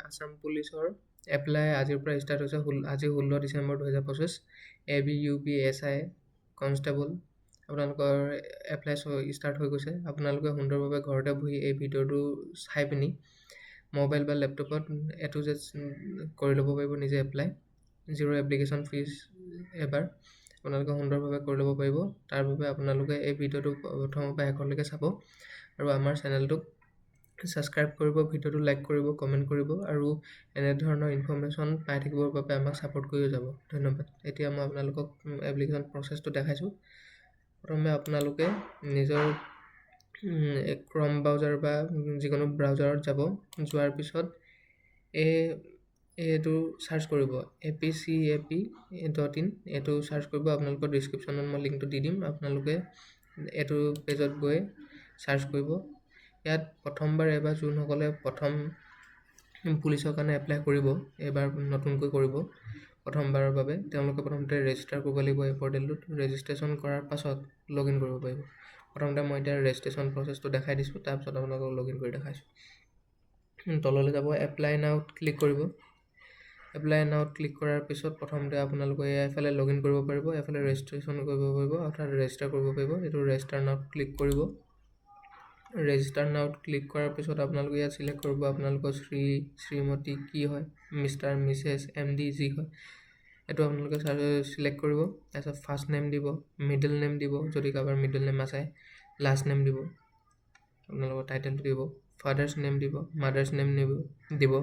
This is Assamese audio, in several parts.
আসাম পুলিচৰ এপ্লাই আজিৰ পৰা ষ্টাৰ্ট হৈছে। আজি 16 ডিচেম্বৰ 2025। ABUPSI কনষ্টেবল আপোনালোকৰ এপ্লাই ষ্টাৰ্ট হৈ গৈছে। আপোনালোকে সুন্দৰভাৱে ঘৰতে বহি এই ভিডিঅ'টো চাই পিনি মোবাইল বা লেপটপত A to Z কৰি ল'ব পাৰিব নিজে এপ্লাই। জিৰ' এপ্লিকেশ্যন ফিজ এবাৰ আপোনালোকে সুন্দৰভাৱে কৰি ল'ব পাৰিব। তাৰ বাবে আপোনালোকে এই ভিডিঅ'টো প্ৰথমৰ পৰা শেষলৈকে চাব আৰু আমাৰ চেনেলটোক ছাবস্ক্ৰাইব কৰিব, ভিডিঅ'টো লাইক কৰিব, কমেণ্ট কৰিব আৰু এনেধৰণৰ ইনফৰমেশ্যন পাই থাকিবৰ বাবে আমাক ছাপোৰ্ট কৰিও যাব। ধন্যবাদ। এতিয়া মই আপোনালোকক এপ্লিকেশ্যন প্ৰচেছটো দেখাইছোঁ। প্ৰথমে আপোনালোকে নিজৰ ক্ৰম ব্ৰাউজাৰ বা যিকোনো ব্ৰাউজাৰত যাব। যোৱাৰ পিছত এইটো চাৰ্চ কৰিব apcap.in এইটো চাৰ্চ কৰিব। আপোনালোকৰ ডিছক্ৰিপশ্যনত মই লিংকটো দি দিম। আপোনালোকে এইটো পেজত গৈ চাৰ্চ কৰিব। ইয়াত প্ৰথমবাৰ এবাৰ যোনসকলে প্ৰথম পুলিচৰ কাৰণে এপ্লাই কৰিব, এইবাৰ নতুনকৈ কৰিব প্ৰথমবাৰৰ বাবে, তেওঁলোকে প্ৰথমতে ৰেজিষ্টাৰ কৰিব লাগিব এই পৰ্টেলটোত। ৰেজিষ্ট্ৰেশ্যন কৰাৰ পাছত লগ ইন কৰিব পাৰিব। প্ৰথমতে মই এতিয়া ৰেজিষ্ট্ৰেশ্যন প্ৰচেছটো দেখাই দিছোঁ, তাৰপিছত আপোনালোকক লগ ইন কৰি দেখাইছোঁ। তললৈ যাব, এপ্লাই নাওত ক্লিক কৰিব। এপ্লাই নাওত ক্লিক কৰাৰ পিছত প্ৰথমতে আপোনালোকে এইফালে লগ ইন কৰিব পাৰিব, এইফালে ৰেজিষ্ট্ৰেশ্যন কৰিব পাৰিব, অৰ্থাৎ ৰেজিষ্টাৰ কৰিব পাৰিব। এইটো ৰেজিষ্টাৰ নাওত ক্লিক কৰিব। ৰেজিষ্টাৰ নাওত ক্লিক কৰাৰ পিছত আপোনালোকে ইয়াত চিলেক্ট কৰিব আপোনালোকৰ শ্ৰীমতী কি হয়, মিষ্টাৰ, মিছেছ, MD যি হয় এইটো আপোনালোকে চিলেক্ট কৰিব। তাৰপিছত ফাৰ্ষ্ট নেম দিব, মিডল নেম দিব যদি কাৰোবাৰ মিডল নেম আছে, লাষ্ট নেম দিব, আপোনালোকৰ টাইটেলটো দিব, ফাদাৰ্ছ নেম দিব, মাদাৰ্ছ নেম দিব,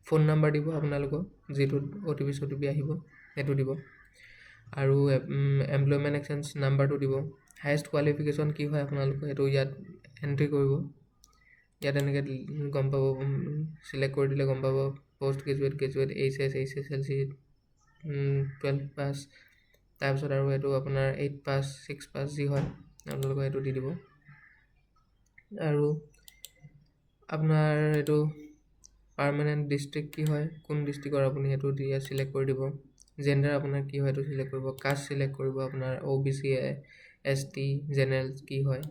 ফোন নাম্বাৰ দিব আপোনালোকৰ, যিটোত OTP আহিব সেইটো দিব, আৰু এমপ্লয়মেণ্ট এক্সচেঞ্জ নাম্বাৰটো দিব। হায়েষ্ট কোৱালিফিকেশ্যন কি হয় আপোনালোকে সেইটো ইয়াত এণ্ট্ৰি কৰিব। ইয়াত এনেকৈ গম পাব, চিলেক্ট কৰি দিলে গম পাব পষ্ট গ্ৰেজুৱেট, HS, HSLC 12 পাছ, তাৰপিছত আৰু এইটো আপোনাৰ 8 পাছ, 6 পাছ যি হয় আপোনালোকে এইটো দি দিব। আৰু আপোনাৰ এইটো পাৰ্মানেণ্ট ডিষ্ট্ৰিক্ট কি হয়, কোন ডিষ্ট্ৰিক্টৰ আপুনি সেইটো ইয়াত চিলেক্ট কৰি দিব। জেণ্ডাৰ আপোনাৰ কি হয় এইটো চিলেক্ট কৰিব। কাষ্ট চিলেক্ট কৰিব আপোনাৰ, OBC, ST, জেনেৰেল কি হয়।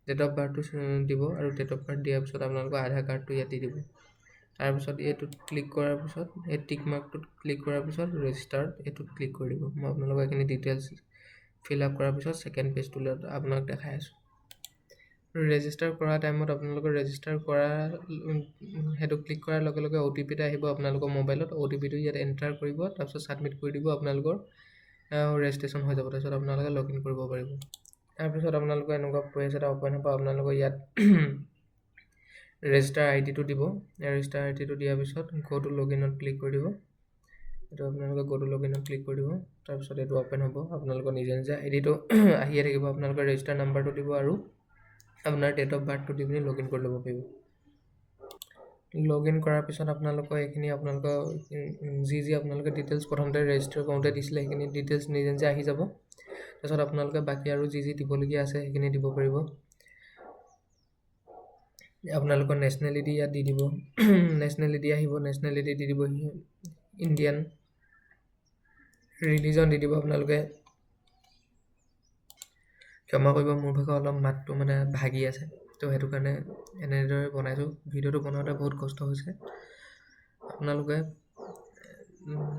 ডেট অফ বাৰ্থটো দিব আৰু ডেট অফ বাৰ্থ দিয়াৰ পিছত আপোনালোকৰ আধাৰ কাৰ্ডটো ইয়াত দি দিব। তাৰপিছত এইটোত ক্লিক কৰাৰ পিছত এই টিক মাৰ্কটোত ক্লিক কৰাৰ পিছত ৰেজিষ্টাৰ এইটোত ক্লিক কৰি দিব। মই আপোনালোকক এইখিনি ডিটেইলছ ফিল আপ কৰাৰ পিছত ছেকেণ্ড পেজটোলৈ আপোনাক দেখাই আছোঁ। ৰেজিষ্টাৰ কৰা টাইমত আপোনালোকৰ ৰেজিষ্টাৰ কৰা সেইটো ক্লিক কৰাৰ লগে লগে OTP এটা আহিব আপোনালোকৰ মোবাইলত। OTPটো ইয়াত এণ্টাৰ কৰিব, তাৰপিছত ছাবমিট কৰি দিব। আপোনালোকৰ ৰেজিষ্ট্ৰেশ্যন হৈ যাব। তাৰপিছত আপোনালোকে লগ ইন কৰিব পাৰিব। তাৰপিছত আপোনালোকৰ এনেকুৱা পেজ এটা অ'পেন হ'ব। আপোনালোকৰ ইয়াত ৰেজিষ্টাৰ ID টো দিব। ৰেজিষ্টাৰ ID টো দিয়াৰ পিছত গো টু লগ ইনত ক্লিক কৰি দিব। এইটো আপোনালোকে গো টু লগ ইনত ক্লিক কৰি দিব। তাৰপিছত এইটো অ'পেন হ'ব। আপোনালোকৰ নিজে নিজে ID টো আহিয়ে থাকিব। আপোনালোকৰ ৰেজিষ্টাৰ নাম্বাৰটো দিব আৰু আপোনাৰ ডেট অফ বাৰ্থটো দি পিনি লগ ইন কৰি ল'ব পাৰিব। লগ ইন কৰাৰ পিছত আপোনালোকৰ এইখিনি আপোনালোকৰ যি আপোনালোকে ডিটেইলছ প্ৰথমতে ৰেজিষ্টাৰ কৰোঁতে দিছিলে সেইখিনি ডিটেইলছ নিজে নিজে আহি যাব। তাৰপিছত আপোনালোকে বাকী আৰু যি দিবলগীয়া আছে সেইখিনি দিব পাৰিব। আপোনালোকৰ নেশ্যনেলিটি ইয়াত দি দিব। নেশ্যনেলিটি আহিব, নেশ্যনেলিটি দি দিব ইণ্ডিয়ান। ৰিলিজন দি দিব আপোনালোকে। ক্ষমা কৰিব, মোৰ ভাগৰ অলপ মাতটো মানে ভাগি আছে, তো সেইটো কাৰণে এনেদৰে বনাইছোঁ। ভিডিঅ'টো বনাওঁতে বহুত কষ্ট হৈছে। আপোনালোকে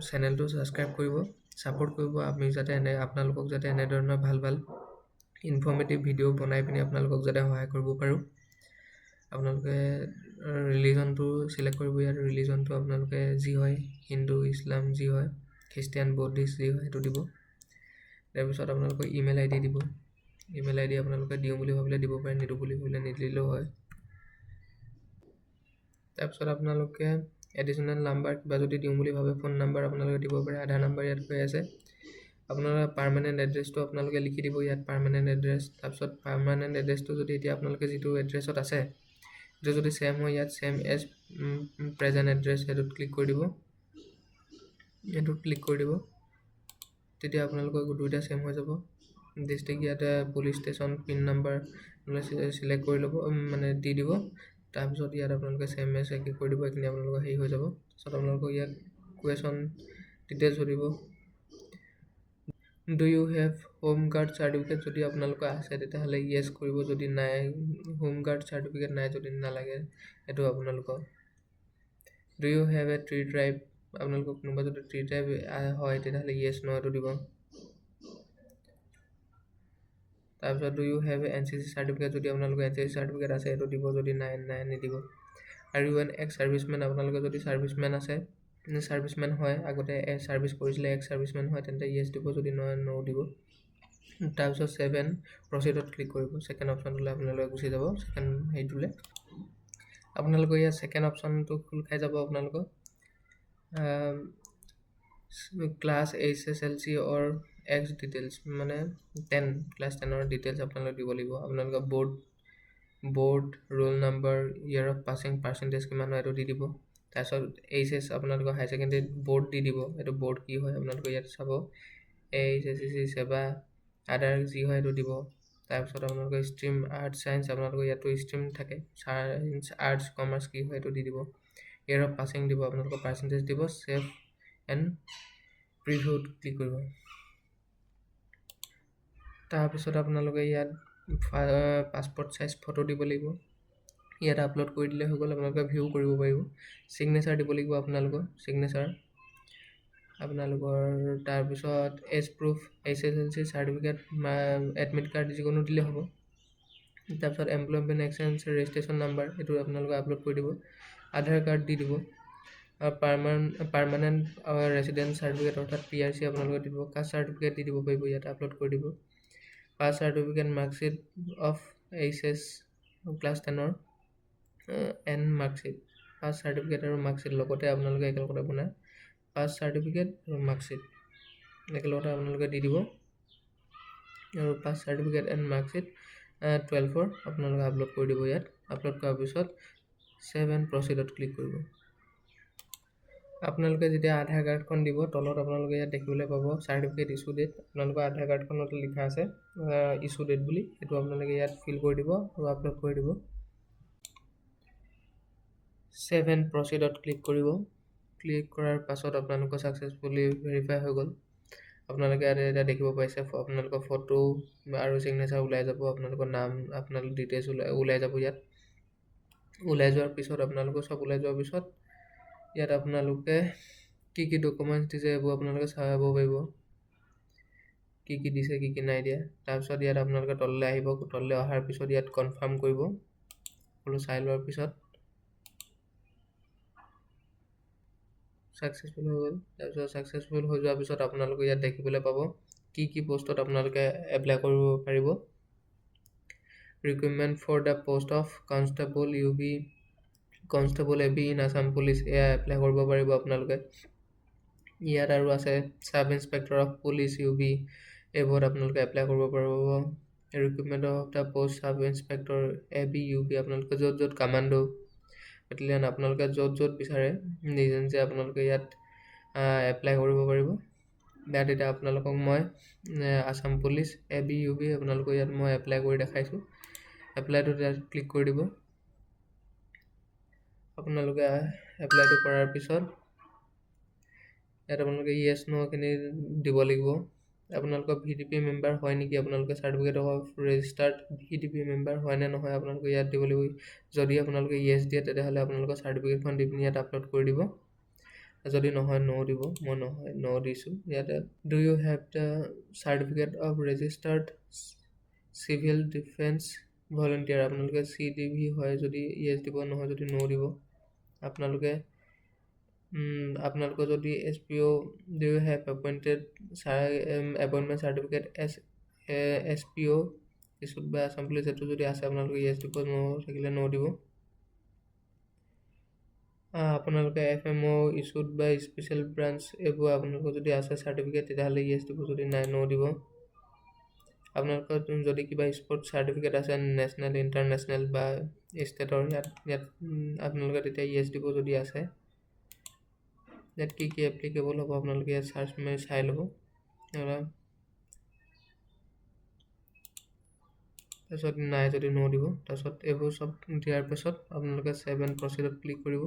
চেনেলটো ছাবস্ক্ৰাইব কৰিব, ছাপোৰ্ট কৰিব। আমি যাতে আপোনালোকক যাতে এনেধৰণৰ ভাল ভাল ইনফৰ্মেটিভ ভিডিঅ' বনাই পিনি আপোনালোকক যাতে সহায় কৰিব পাৰোঁ। আপোনালোকে ৰিলিজনটো চিলেক্ট কৰিব। ইয়াত ৰিলিজনটো আপোনালোকে যি হয়, হিন্দু, ইছলাম যি হয়, খ্ৰীষ্টিয়ান, বৌদ্ধিষ্ট যি হয় সেইটো দিব। তাৰপিছত আপোনালোকৰ ইমেইল ID দিব। ইমেইল ID আপোনালোকে দিওঁ বুলি ভাবিলে দিব পাৰে, নিদিওঁ বুলি ভাবিলে নিদিলেও হয়। তাৰপিছত আপোনালোকে এডিশ্যনেল নাম্বাৰ কিবা যদি দিওঁ বুলি ভাবে, ফোন নাম্বাৰ আপোনালোকে দিব পাৰে। আধাৰ নাম্বাৰ ইয়াত হৈ আছে। আপোনালোকে পাৰ্মানেণ্ট এড্ৰেছটো আপোনালোকে লিখি দিব ইয়াত, পাৰ্মানেণ্ট এড্ৰেছ। তাৰপিছত পাৰ্মানেণ্ট এড্ৰেছটো যদি এতিয়া আপোনালোকে যিটো এড্ৰেছত আছে সেইটো যদি ছেম হয়, ইয়াত ছেম এজ প্ৰেজেণ্ট এড্ৰেছ সেইটোত ক্লিক কৰি দিব। এইটোত ক্লিক কৰি দিব, তেতিয়া আপোনালোকৰ দুইটা ছেম হৈ যাব। ডিষ্ট্ৰিক্ট ইয়াতে police station, pin number select কৰি ল'ব, মানে দি দিব। তাৰপিছত ইয়াত আপোনালোকে ছেম এজ ক্লিক কৰি দিব। এইখিনি আপোনালোকৰ হেৰি হৈ যাব। তাৰপিছত আপোনালোকৰ ইয়াত কুৱেশ্যন ডিটেইলছ সুধিব। Do you have home guard certificate? যদি আপোনালোকৰ আছে তেতিয়াহ'লে য়েছ কৰিব, যদি নাই, হোম গাৰ্ড চাৰ্টিফিকেট নাই যদি নালাগে, এইটো আপোনালোকৰ do you have a tree tribe, আপোনালোকৰ কোনোবা যদি ট্ৰি ট্ৰাইব হয় তেতিয়াহ'লে য়েছ ন এইটো দিব। তাৰপিছত do you have N C C certificate, যদি আপোনালোকৰ এন চি চি চাৰ্টিফিকেট আছে এইটো দিব, যদি নাই নিদিব। আৰু ইউ এন এক্স ছাৰ্ভিচমেন, আপোনালোকে যদি ছাৰ্ভিচমেন আছে, ছাৰ্ভিচমেন হয়, আগতে ছাৰ্ভিচ কৰিছিলে, এক্স ছাৰ্ভিচমেন হয় তেন্তে য়েছ দিব, যদি নহয় ন দিব। তাৰপিছত 7 প্ৰচিডত ক্লিক কৰিব। ছেকেণ্ড অপশ্যনটোলৈ আপোনালোকে গুচি যাব। ছেকেণ্ড হেৰিটোলৈ আপোনালোকৰ ইয়াত ছেকেণ্ড অপশ্যনটো খোল খাই যাব। আপোনালোকৰ ক্লাছ HSLC অৰ এক্স ডিটেইলছ, মানে 10 ক্লাছ 10ৰ ডিটেইলছ আপোনালোকে দিব লাগিব। আপোনালোকৰ board roll number, year of passing percentage কিমান হয় এইটো দি দিব। তাৰপিছত HS আপোনালোকৰ হায়াৰ ছেকেণ্ডেৰী বৰ্ড দি দিব। এইটো বৰ্ড কি হয় আপোনালোকে ইয়াত চাব। HSCC সেৱা আদাৰ যি হয় এইটো দিব। তাৰপিছত আপোনালোকৰ ষ্ট্ৰীম আৰ্টছ ছায়েন্স, আপোনালোকৰ ইয়াতো ষ্ট্ৰীম থাকে, ছায়েন্স আৰ্টছ কমাৰ্চ কি হয় এইটো দি দিব। ইয়াৰ অফ পাছিং দিব, আপোনালোকৰ পাৰ্চেণ্টেজ দিব। ছেভ এণ্ড প্ৰিভিউত ক্লিক কৰিব। তাৰপিছত আপোনালোকে ইয়াত পাছপৰ্ট চাইজ ফটো দিব লাগিব। ইয়াত আপলোড কৰি দিলে হৈ গ'ল, আপোনালোকে ভিউ কৰিব পাৰিব। ছিগনেচাৰ দিব লাগিব আপোনালোকৰ, ছিগনেচাৰ আপোনালোকৰ। তাৰপিছত age proof, HSLC certificate, admit card যিকোনো দিলে হ'ব। তাৰপিছত এমপ্লয়মেণ্ট এক্সপেৰিয়েঞ্চ ৰেজিষ্ট্ৰেশ্যন নাম্বাৰ, এইটো আপোনালোকে আপলোড কৰি দিব। আধাৰ কাৰ্ড দি দিব। পাৰ্মানেণ্ট ৰেচিডেণ্ট চাৰ্টিফিকেট অৰ্থাৎ PRC আপোনালোকে দিব। কাষ্ট চাৰ্টিফিকেট দি দিব পাৰিব, ইয়াত আপলোড কৰি দিব। Pass certificate, marksheet of HS class 10ৰ এণ্ড মাৰ্কশ্বিট, পাছ চাৰ্টিফিকেট আৰু মাৰ্কশ্বিট লগতে আপোনালোকে একেলগতে বনায়। পাছ চাৰ্টিফিকেট আৰু মাৰ্কশ্বিট একেলগতে আপোনালোকে দি দিব। আৰু পাছ চাৰ্টিফিকেট এণ্ড মাৰ্কশ্বিট 12ৰ আপোনালোকে আপলোড কৰি দিব। ইয়াত আপলোড কৰাৰ পিছত ছেভ এণ্ড প্ৰচিডত ক্লিক কৰিব। আপোনালোকে যেতিয়া আধাৰ কাৰ্ডখন দিব, তলত আপোনালোকে ইয়াত দেখিবলৈ পাব চাৰ্টিফিকেট ইছ্যু ডেট। আপোনালোকৰ আধাৰ কাৰ্ডখনত লিখা আছে ইছ্যু ডেট বুলি, সেইটো আপোনালোকে ইয়াত ফিল কৰি দিব আৰু আপলোড কৰি দিব। ছেভ এণ্ড প্ৰচিডত ক্লিক কৰিব। ক্লিক কৰাৰ পাছত আপোনালোকৰ ছাকচেছফুলি ভেৰিফাই হৈ গ'ল। আপোনালোকে এতিয়া দেখিব পাইছে আপোনালোকৰ ফটো আৰু ছিগনেচাৰ ওলাই যাব, আপোনালোকৰ নাম, আপোনালোকৰ ডিটেইলছ ওলাই যাব। ইয়াত ওলাই যোৱাৰ পিছত আপোনালোকৰ চব ওলাই যোৱাৰ পিছত ইয়াত আপোনালোকে কি কি ডকুমেণ্টছ দিছে এইবোৰ আপোনালোকে চাব পাৰিব, কি কি দিছে কি কি নাই দিয়া। তাৰপিছত ইয়াত আপোনালোকে তললৈ আহিব। তললৈ অহাৰ পিছত ইয়াত কনফাৰ্ম কৰিব। সকলো চাই লোৱাৰ পিছত ছাকচেছফুল হৈ গ'ল। তাৰপিছত ছাকচেছফুল হৈ যোৱাৰ পিছত আপোনালোকে ইয়াত দেখিবলৈ পাব কি কি পষ্টত আপোনালোকে এপ্লাই কৰিব পাৰিব। Recruitment for the post of constable UB, constable AB in Assam police, এয়া এপ্লাই কৰিব পাৰিব আপোনালোকে। ইয়াত আৰু আছে sub inspector of police UB, এইবোৰত আপোনালোকে এপ্লাই কৰিব পাৰিব। Recruitment of the post sub inspector AB UB, আপোনালোকে য'ত য'ত কামাণ্ডো বেটেলিয়ান আপোনালোকে য'ত য'ত বিচাৰে নিজে নিজে আপোনালোকে ইয়াত এপ্লাই কৰিব পাৰিব। ইয়াত এতিয়া আপোনালোকক মই আছাম পুলিচ AB UB আপোনালোকৰ ইয়াত মই এপ্লাই কৰি দেখাইছোঁ। এপ্লাইটোত ইয়াত ক্লিক কৰি দিব। আপোনালোকে এপ্লাইটো কৰাৰ পিছত ইয়াত আপোনালোকে য়েছ ন'খিনি দিব লাগিব। আপোনালোকৰ VDP মেম্বাৰ হয় নেকি, আপোনালোকে certificate of registered VDP member হয় নে নহয় আপোনালোকে ইয়াত দিব লাগিব। যদি আপোনালোকে য়েছ দিয়ে তেতিয়াহ'লে আপোনালোকৰ চাৰ্টিফিকেটখন দি পিনি ইয়াত আপলোড কৰি দিব। যদি নহয় ন' দিব। মই নহয় ন' দিছোঁ। ইয়াতে do you have the certificate of registered civil defence volunteer, আপোনালোকে CDV হয় যদি য়েছ দিব, নহয় যদি ন' দিব। আপোনালোকৰ যদি SPO do you have appointment certificate SPO issued by Assam police, এইটো যদি আছে আপোনালোকে য়েছ দিব, ন' থাকিলে ন' দিব। আপোনালোকে FMO ইছ্যুড বাই স্পেচিয়েল ব্ৰাঞ্চ, এইবোৰ আপোনালোকৰ যদি আছে চাৰ্টিফিকেট তেতিয়াহ'লে য়েছ দিব, যদি নাই ন' দিব। আপোনালোকৰ যদি কিবা স্পৰ্টছ চাৰ্টিফিকেট আছে নেশ্যনেল ইণ্টাৰনেশ্যনেল বা ষ্টেটৰ, ইয়াত আপোনালোকে তেতিয়া য়েছ দিব, যদি আছে। ইয়াত কি কি এপ্লিকেবল হ'ব আপোনালোকে ইয়াত চাৰ্চ মাৰি চাই ল'ব। তাৰপিছত নাই যদি ন' দিব। তাৰপিছত এইবোৰ চব দিয়াৰ পিছত আপোনালোকে ছেভ এণ্ড প্ৰচিডত ক্লিক কৰিব।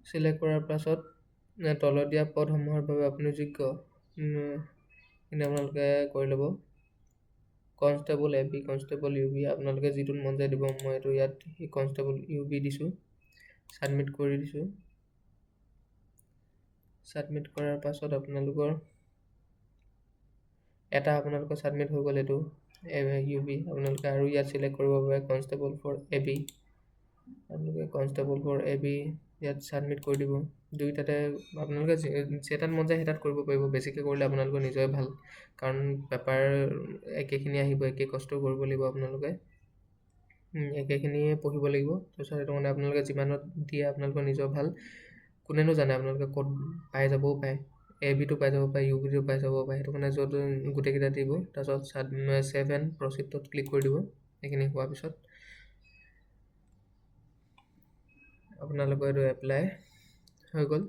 চিলেক্ট কৰাৰ পাছত তলত দিয়া পদসমূহৰ বাবে আপুনি যোগ্য, কিন্তু আপোনালোকে কৰি ল'ব। কনষ্টেবল AB কনষ্টেবল UB আপোনালোকে যিটোত মন যায় দিব মই এইটো ইয়াত কনষ্টেবল UB দিছোঁ ছাবমিট কৰি দিছোঁ ছাবমিট কৰাৰ পাছত আপোনালোকৰ এটা আপোনালোকৰ ছাবমিট হৈ গ'ল এইটো UB আপোনালোকে আৰু ইয়াত চিলেক্ট কৰিব পাৰে কনষ্টেবল ফৰ AB আপোনালোকে কনষ্টেবল ফৰ AB ইয়াত ছাবমিট কৰি দিব দুইটাতে আপোনালোকে যেটাত মন যায় সেটাত কৰিব পাৰিব বেছিকৈ কৰিলে আপোনালোকৰ নিজৰে ভাল কাৰণ পেপাৰ একেখিনি আহিব একে কষ্ট কৰিব লাগিব আপোনালোকে একেখিনিয়ে পঢ়িব লাগিব তাৰপিছত সেইটো মানে আপোনালোকে যিমানত দিয়ে আপোনালোকৰ নিজৰ ভাল কোনেনো জানে আপোনালোকে ক'ত পাই যাবও পাৰে AB টো পাই যাব পাৰে UB টো পাই যাব পাৰে সেইটো কাৰণে য'ত গোটেইকেইটা দিব তাৰপিছত 7 প্ৰচিডত ক্লিক কৰি দিব এইখিনি হোৱাৰ পিছত আপোনালোকৰ এইটো এপ্লাই হৈ গ'ল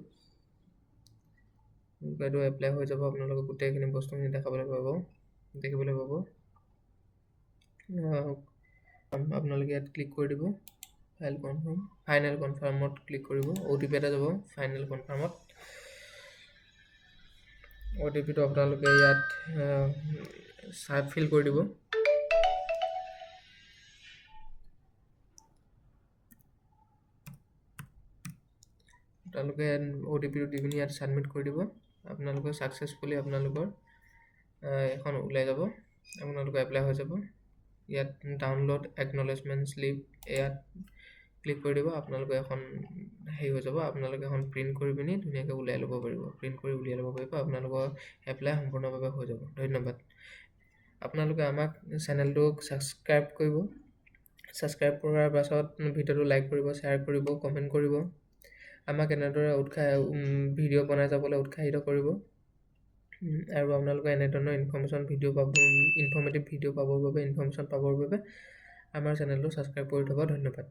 এইটো এপ্লাই হৈ যাব আপোনালোকে গোটেইখিনি বস্তুখিনি দেখিবলৈ পাব আপোনালোকে ইয়াত ক্লিক কৰি দিব ফাইনেল কনফাৰ্মত ক্লিক কৰিব OTP এটা যাব ফাইনেল কনফাৰ্মত OTP টো আপোনালোকে ইয়াত ফিল কৰি দিব আপোনালোকে OTP টো দি পিনি ইয়াত ছাবমিট কৰি দিব আপোনালোকৰ ছাকচেছফুলি আপোনালোকৰ এখন ওলাই যাব আপোনালোকৰ এপ্লাই হৈ যাব ইয়াত ডাউনলোড একনলেজমেণ্ট স্লিপ ইয়াত ক্লিক কৰি দিব আপোনালোকে এখন হেৰি হৈ যাব আপোনালোকে এখন প্ৰিণ্ট কৰি পিনি ধুনীয়াকৈ উলিয়াই ল'ব পাৰিব আপোনালোকৰ এপ্লাই সম্পূৰ্ণভাৱে হৈ যাব ধন্যবাদ আপোনালোকে আমাক চেনেলটোক ছাবস্ক্ৰাইব কৰিব ছাবস্ক্ৰাইব কৰাৰ পাছত ভিডিঅ'টো লাইক কৰিব শ্বেয়াৰ কৰিব কমেণ্ট কৰিব আমাক এনেদৰে ভিডিঅ' বনাই যাবলৈ উৎসাহিত কৰিব আৰু আপোনালোকে এনেধৰণৰ ইনফৰ্মেটিভ ভিডিঅ' পাবৰ বাবে আমাৰ চেনেলটো ছাবস্ক্ৰাইব কৰি থ'ব ধন্যবাদ